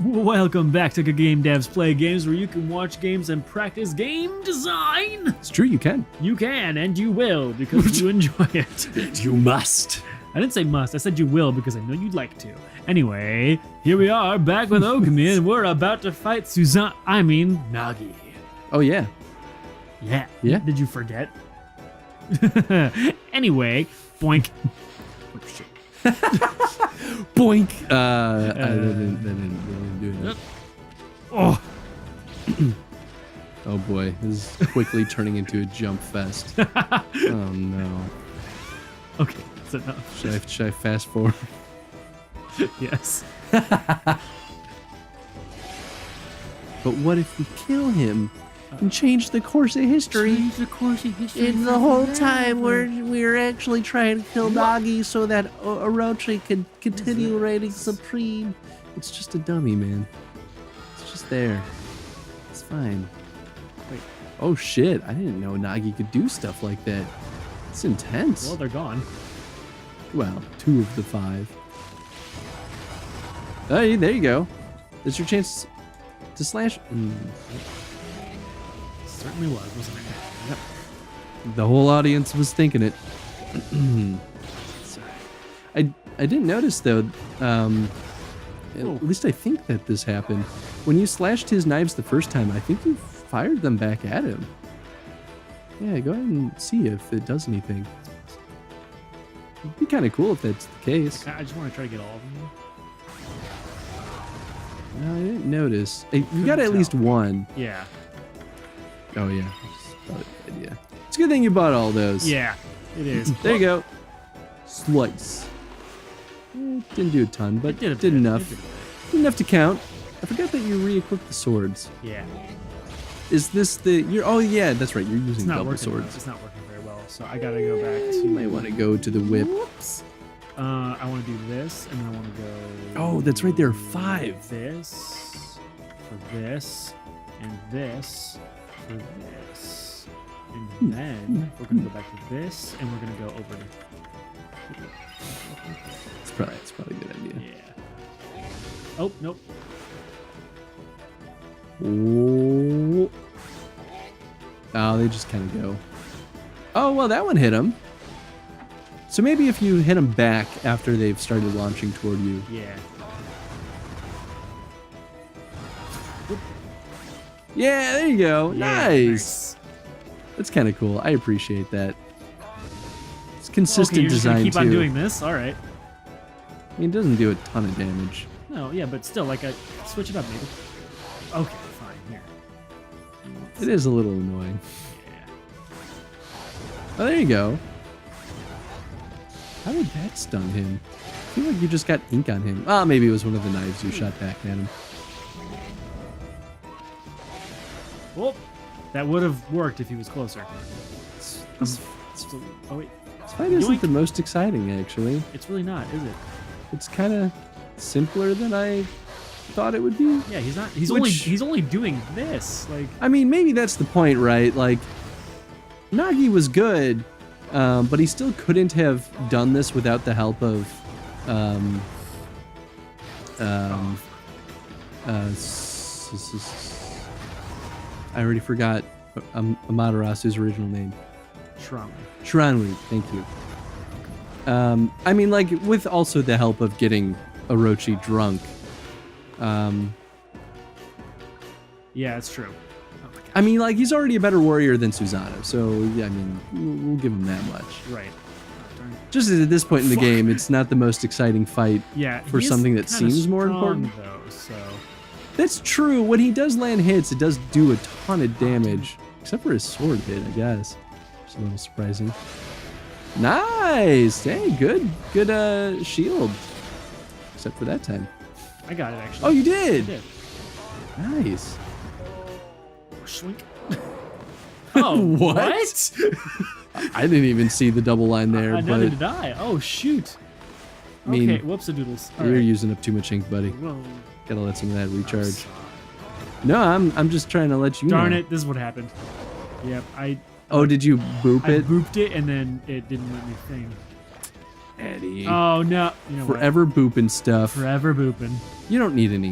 Welcome back to Game Devs Play Games, where you can watch games and practice game design. It's true, you can. You can, and you will, because you enjoy it. You must. I didn't say must, I said you will, because I know you'd like to. Anyway, here we are, back with Ōkami, and we're about to fight Nagi. Oh, yeah. Yeah. Yeah. Did you forget? Anyway, boink. Oh, shit. Boink. I didn't do that. Oh. Oh boy, this is quickly turning into a jump fest. Oh no. Okay, that's enough. Should I fast forward? Yes. But what if we kill him and change the course of history? Change the course of history. And the whole time we're actually trying to kill Nagi so that Orochi can continue reigning supreme. It's just a dummy, man. It's just there. It's fine. Wait. Oh shit! I didn't know Nagi could do stuff like that. It's intense. Well, they're gone. Well, 2 of the 5. Hey, there you go. There's your chance to slash. Certainly was, wasn't it? Yep. The whole audience was thinking it. Sorry. I didn't notice though. At least I think that this happened. When you slashed his knives the first time, I think you fired them back at him. Yeah, go ahead and see if it does anything. It'd be kind of cool if that's the case. I just want to try to get all of them. No, I didn't notice. Hey, you got at least one. Yeah. Oh yeah. That's probably a good idea. It's a good thing you bought all those. Yeah, it is. There you go. Slice. Didn't do a ton, but It did enough. Did enough to count. I forgot that you re-equipped the swords. Yeah. Is this the... Oh yeah, that's right. You're using It's not double working. swords. It's not working very well, so I gotta go back to... You might want to go to the whip. Whoops. I want to do this, and then I want to go... Oh, that's right. There are 5. This, for this, and this, for this. And then we're going to go back to this, and we're going to go over to... It's probably a good idea. Yeah. Oh, nope. Oh. Oh, they just kind of go. Oh, well, that one hit him. So maybe if you hit them back after they've started launching toward you. Yeah. Yeah, there you go. Yeah, Nice. That's kind of cool. I appreciate that. It's consistent Okay, you're just design gonna keep too. on doing this? All right. I mean, it doesn't do a ton of damage. No, yeah, but still, like, switch it up, maybe. Okay, fine, here. It is a little annoying. Yeah. Oh, there you go. How did that stun him? I feel like you just got ink on him. Ah, maybe it was one of the knives you shot back at him. Well, that would have worked if he was closer. Oh, wait. This fight isn't the most exciting, actually. It's really not, is it? It's kind of simpler than I thought it would be. Yeah, he's not. He's only doing this. Like, I mean, maybe that's the point, right? Like, Nagi was good, but he still couldn't have done this without the help of, I already forgot Amaterasu's original name. Shiranui, thank you. I mean, like, with also the help of getting Orochi drunk. yeah, it's true. Oh my God. I mean, like, he's already a better warrior than Susanoo, so, yeah, I mean, we'll give him that much. Right. Just at this point in the game, it's not the most exciting fight for something that seems more important. Though, so. That's true. When he does land hits, it does do a ton of damage. Except for his sword hit, I guess. It's a little surprising. Nice! Hey, good shield. Except for that time. I got it, actually. Oh, you did? I did. Nice. Swink. Oh, What? I didn't even see the double line there. Neither but did I. Oh, shoot. I mean, Okay, whoops-a-doodles. All you're right. using up too much ink, buddy. Whoa. Gotta let some of that recharge. No, I'm just trying to let you know. Darn it, this is what happened. Yep, Oh, did you boop I it? booped it and then it didn't let me thing. Eddie. Oh no! You know Forever booping what? stuff. Forever booping. You don't need an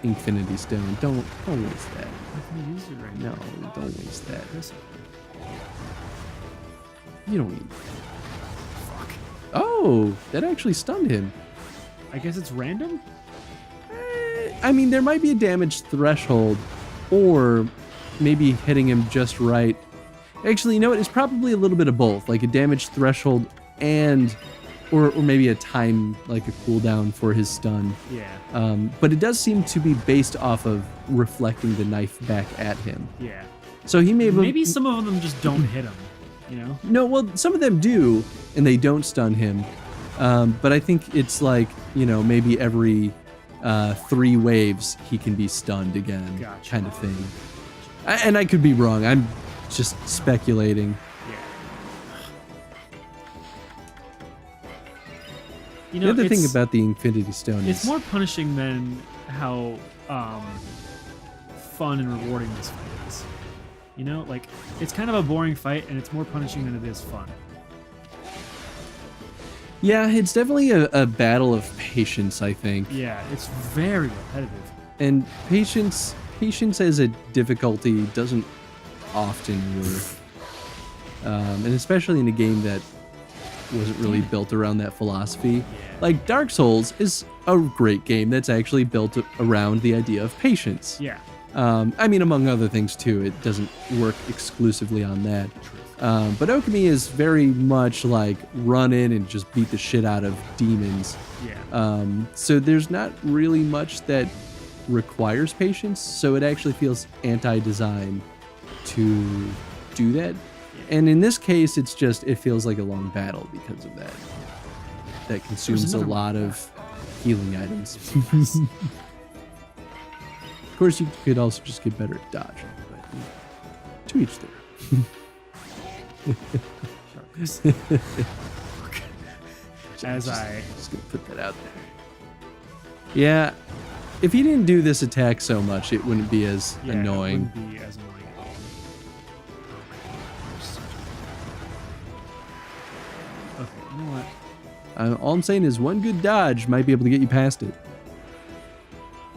Infinity Stone. Don't waste that. I'm gonna use it right No, now. don't waste that. This You don't need. fuck. Oh, that actually stunned him. I guess it's random. I mean, there might be a damage threshold, or maybe hitting him just right. Actually, you know what? It's probably a little bit of both, like a damage threshold and, or maybe a time, like a cooldown for his stun. Yeah. But it does seem to be based off of reflecting the knife back at him. Yeah. So he may have, Maybe some of them just don't hit him. You know? No, well, some of them do, and they don't stun him. But I think it's like, you know, maybe every 3 waves he can be stunned again, Gotcha. kind of thing. And I could be wrong. I'm just speculating. Yeah. You know, The other thing it's- about the Infinity Stone It's is more punishing than how fun and rewarding this fight is. You know, like, it's kind of a boring fight, and it's more punishing than it is fun. yeah, it's definitely a battle of patience, I think. Yeah, it's very repetitive. And patience as a difficulty doesn't often work. And especially in a game that wasn't really built around that philosophy. Yeah. Like Dark Souls is a great game that's actually built around the idea of patience. Yeah. I mean, among other things too, it doesn't work exclusively on that. But Ōkami is very much like run in and just beat the shit out of demons. Yeah. So there's not really much that requires patience, so it actually feels anti-design to do that. And in this case, it's just, it feels like a long battle because of that. That consumes a another- lot of healing items. Of course, you could also just get better at dodging, but to each their. As I... Just gonna put that out there. Yeah, if he didn't do this attack so much, it wouldn't be as Yeah, annoying. It wouldn't be as annoying at all. Okay, you know what? All I'm saying is one good dodge might be able to get you past it.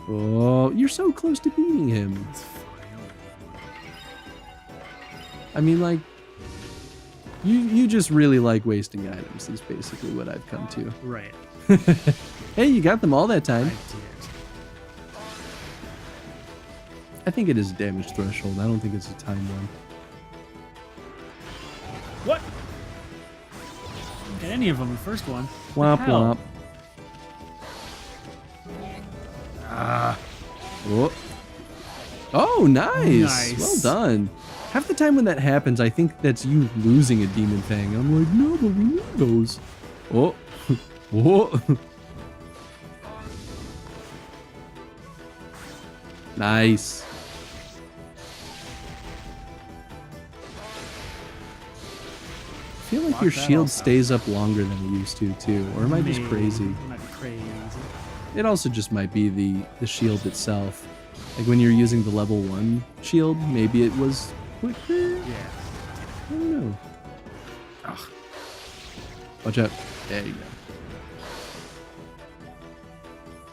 Oh, you're so close to beating him. It's fine. I mean, like, you just really like wasting items is basically what I've come to. Right. Hey, you got them all that I time. did. I think it is a damage threshold. I don't think it's a time one. What? Didn't get any of them the first one. Womp hell? womp. Oh. Oh, nice. Nice. Well done. Half the time when that happens, I think that's you losing a demon fang. I'm like, no, but we need those. Oh. Oh. Nice. I feel like Lock your that shield also. stays up longer than it used to, too. Or am I just Maybe. crazy? You might be crazy. It also just might be the shield itself. Like when you're using the level 1 shield, maybe it was quicker? Yeah. I don't know. Ugh. Watch out. There you go.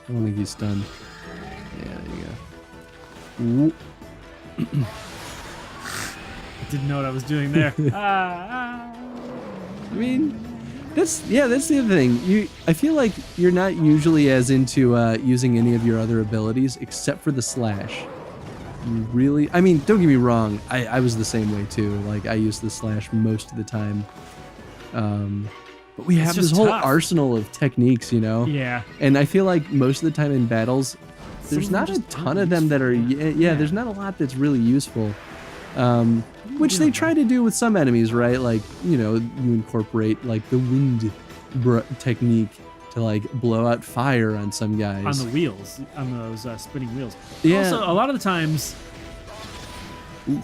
I don't think he's stunned. Yeah, there you go. Ooh. I didn't know what I was doing there. ah. I mean, that's the other thing. I feel like you're not usually as into using any of your other abilities except for the slash. You really, I mean, don't get me wrong. I was the same way too. Like I used the slash most of the time. But we have this just whole tough. arsenal of techniques, you know. Yeah. And I feel like most of the time in battles, Some there's of them not a just ton aren't of them that are. useful. Yeah, there's not a lot that's really useful. Which they try to do with some enemies, right? Like, you know, you incorporate like the wind technique to like blow out fire on some guys. On the wheels, on those spinning wheels. Yeah. Also, a lot of the times,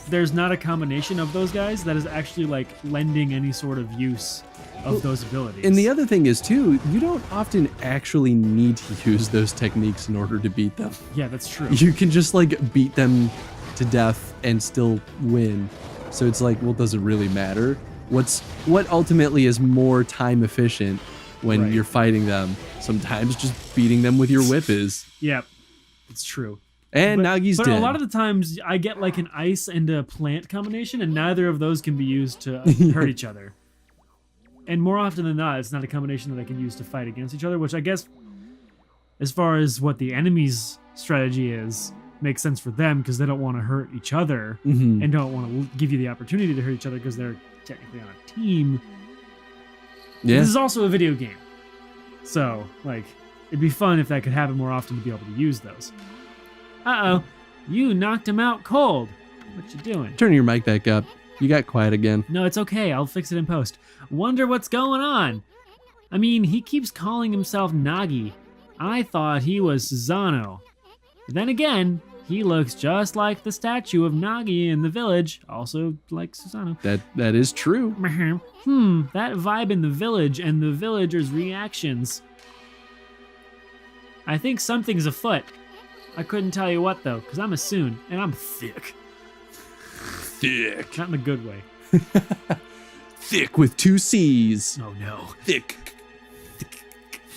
there's not a combination of those guys that is actually like lending any sort of use of those abilities. And the other thing is too, you don't often actually need to use those techniques in order to beat them. Yeah, that's true. You can just like beat them to death and still win. So it's like, well, does it really matter? What ultimately is more time efficient when Right. you're fighting them. Sometimes just beating them with your whip is. Yep, it's true. And Nagi's but dead. a lot of the times I get like an ice and a plant combination, and neither of those can be used to hurt each other. And more often than not, it's not a combination that I can use to fight against each other, which I guess, as far as what the enemy's strategy is, makes sense for them because they don't want to hurt each other and don't want to give you the opportunity to hurt each other because they're technically on a team. Yeah. This is also a video game. So, like, it'd be fun if that could happen more often to be able to use those. Uh-oh, you knocked him out cold. What you doing? Turn your mic back up. You got quiet again. No, it's okay. I'll fix it in post. Wonder what's going on. I mean, he keeps calling himself Nagi. I thought he was Susanoo. But then again, he looks just like the statue of Nagi in the village, also like Susanoo. That is true. That vibe in the village and the villagers' reactions. I think something's afoot. I couldn't tell you what though, because I'm a Soon, and I'm thick. Thick. Not in a good way. Thick with 2 C's. Oh no. Thick.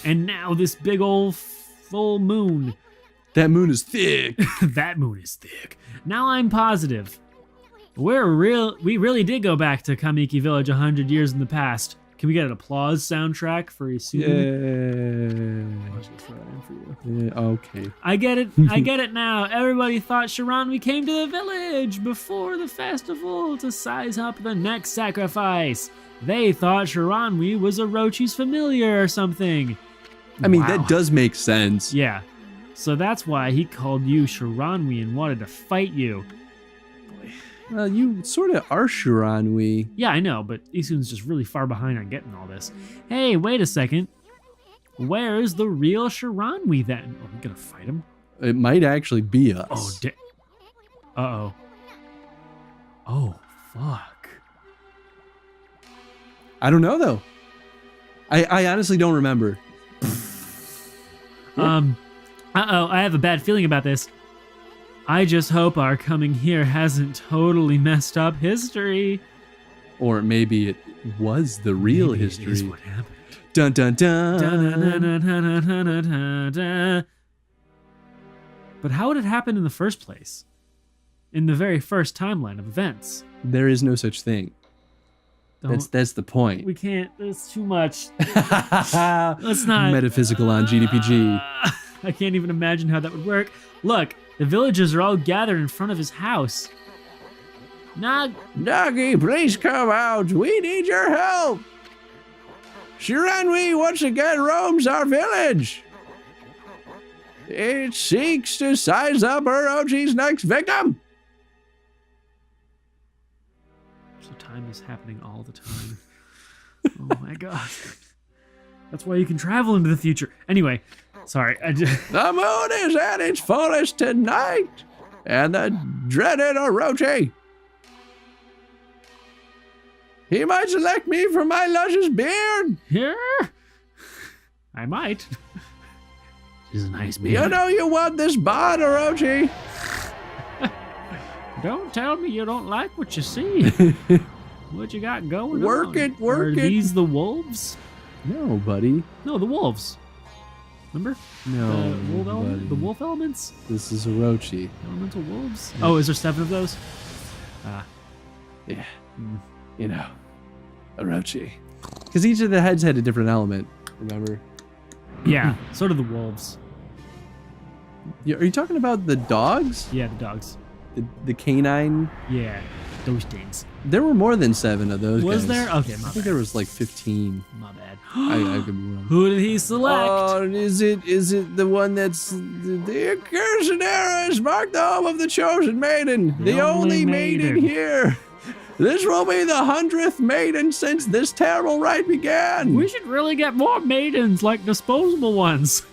And now this big old full moon. That moon is thick. That moon is thick. Now I'm positive. We really did go back to Kamiki Village 100 years in the past. Can we get an applause soundtrack for Isu? Yeah. I'll just throw that in for you. Yeah, okay. I get it. I get it now. Everybody thought Shiranui came to the village before the festival to size up the next sacrifice. They thought Shiranui was Orochi's familiar or something. I mean, Wow. that does make sense. Yeah. So that's why he called you Shiranui and wanted to fight you. Well, you sort of are Shiranui. Yeah, I know, but Isun's just really far behind on getting all this. Hey, wait a second. Where's the real Shiranui then? Are we gonna fight him? It might actually be us. Oh, uh-oh. Oh, fuck. I don't know, though. I honestly don't remember. Uh-oh, I have a bad feeling about this. I just hope our coming here hasn't totally messed up history. Or maybe it was the real Maybe history. It is what happened. Dun dun dun. Dun-dun-dun-dun-dun-dun-dun-dun. But how would it happen in the first place? In the very first timeline of events? There is no such thing. That's the point. We can't. There's too much. Let's not. Metaphysical on GDPG. I can't even imagine how that would work. Look, the villagers are all gathered in front of his house. Nagi, please come out. We need your help. Shiranui once again roams our village. It seeks to size up Orochi's next victim. So time is happening all the time. Oh my god. That's why you can travel into the future. Anyway, sorry. The moon is at its fullest tonight, and the dreaded Orochi. He might select me for my luscious beard. Here? I might. She's a nice man. You know you want this bod, Orochi. Don't tell me you don't like what you see. What you got going Work on? it, work Are it. these the wolves? No, buddy. No, the wolves. Remember? No, The buddy. wolf elements? This is Orochi. Elemental wolves? Oh, is there 7 of those? Yeah. You know, Orochi. Because each of the heads had a different element, remember? Yeah, so do the wolves. Are you talking about the dogs? Yeah, the dogs. The canine? Yeah, those things. There were more than 7 of those Was guys. there? Okay, I my think bad. there was like 15. My bad. I could be wrong. Who did he select? Oh, is it the one that's the accursed era is marked the home of the chosen maiden, the only maiden here. This will be the 100th maiden since this terrible rite began. We should really get more maidens, like disposable ones.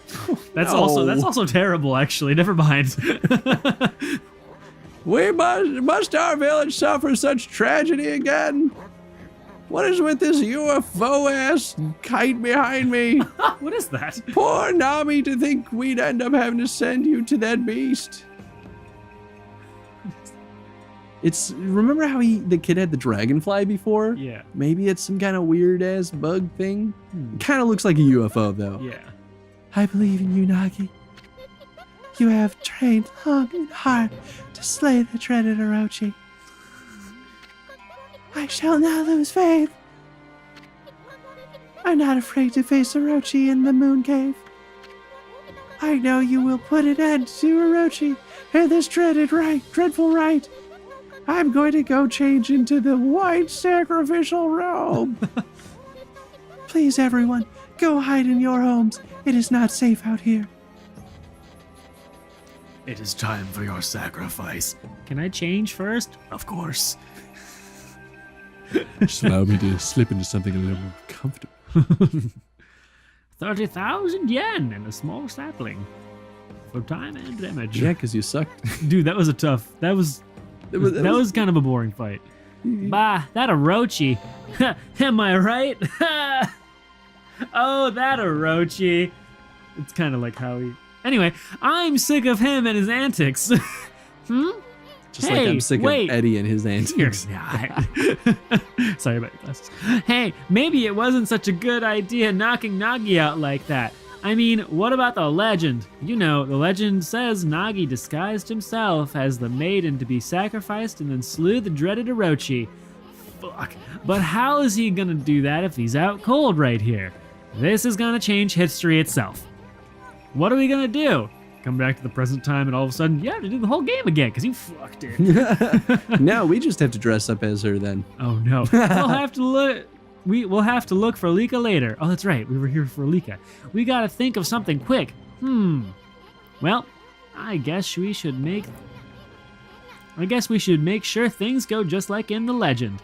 That's also terrible, actually. Never mind. We must our village suffer such tragedy again? What is with this UFO-ass kite behind me? What is that? Poor Nami to think we'd end up having to send you to that beast. It's remember how the kid had the dragonfly before? Yeah. Maybe it's some kind of weird ass bug thing. Kind of looks like a UFO though. Yeah. I believe in you, Nagi. You have trained long and hard to slay the dreaded Orochi. I shall not lose faith. I'm not afraid to face Orochi in the moon cave. I know you will put an end to Orochi and this dreadful rite. I'm going to go change into the white sacrificial robe. Please, everyone, go hide in your homes. It is not safe out here. It is time for your sacrifice. Can I change first? Of course. Just allow me to slip into something a little more comfortable. 30,000 yen and a small sapling for time and damage. Yeah, because you sucked. Dude, that was a tough. That was kind of a boring fight. Bah, that Orochi. Am I right? Oh, that Orochi. It's kind of like how he... Anyway, I'm sick of him and his antics. Just like I'm sick of Eddie and his antics. Sorry about your glasses. Hey, maybe it wasn't such a good idea knocking Nagi out like that. I mean, what about the legend? You know, the legend says Nagi disguised himself as the maiden to be sacrificed and then slew the dreaded Orochi. Fuck. But how is he gonna do that if he's out cold right here? This is gonna change history itself. What are we gonna do? Come back to the present time and all of a sudden you have to do the whole game again because you fucked it. No, we just have to dress up as her then. Oh no. We'll have to look. We'll have to look for Lika later. Oh, that's right. We were here for Lika. We gotta think of something quick. Well, I guess we should make sure things go just like in the legend.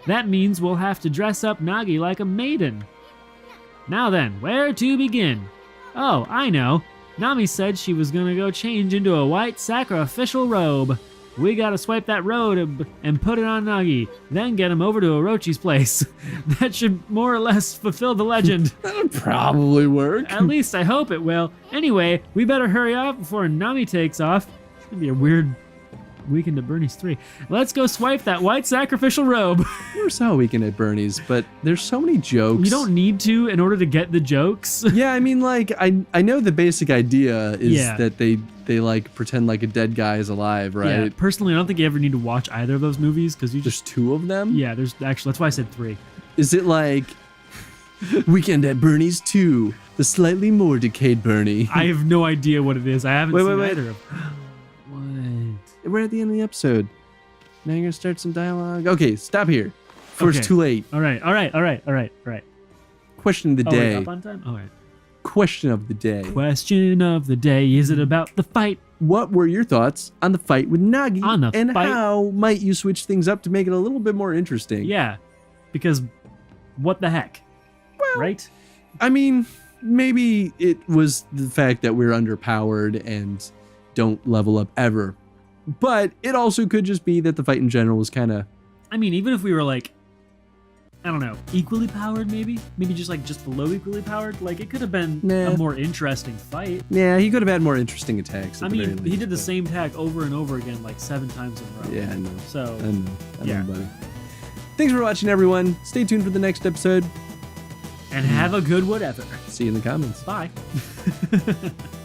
That means we'll have to dress up Nagi like a maiden. Now then, where to begin? Oh, I know. Nami said she was gonna go change into a white sacrificial robe. We gotta swipe that robe and put it on Nagi, then get him over to Orochi's place. That should more or less fulfill the legend. That'll probably work. At least I hope it will. Anyway, we better hurry up before Nami takes off. It's gonna be a weird Weekend at Bernie's 3. Let's go swipe that white sacrificial robe. Never saw a Weekend at Bernie's, but there's so many jokes. You don't need to in order to get the jokes. Yeah, I mean, like, I know the basic idea is that they like pretend like a dead guy is alive, right? Yeah, personally, I don't think you ever need to watch either of those movies because there's two of them? Yeah, there's actually, that's why I said 3. Is it like Weekend at Bernie's 2, the slightly more decayed Bernie? I have no idea what it is. I haven't seen either of them. We're at the end of the episode. Now you're gonna start some dialogue. Okay, stop here. Before it's too late. All right. Question of the day. Wait, up on time? All right. Question of the day. Question of the day. Is it about the fight? What were your thoughts on the fight with Nagi? And fight? How might you switch things up to make it a little bit more interesting? Yeah, because what the heck? Well, right? I mean, maybe it was the fact that we're underpowered and don't level up ever. But it also could just be that the fight in general was kind of... I mean, even if we were like, I don't know, equally powered maybe? Maybe just below equally powered? Like, it could have been a more interesting fight. Yeah, he could have had more interesting attacks. I mean, he did the same attack over and over again, like 7 times in a row. Yeah, I know. So, I know, buddy. Thanks for watching, everyone. Stay tuned for the next episode. And have a good whatever. See you in the comments. Bye.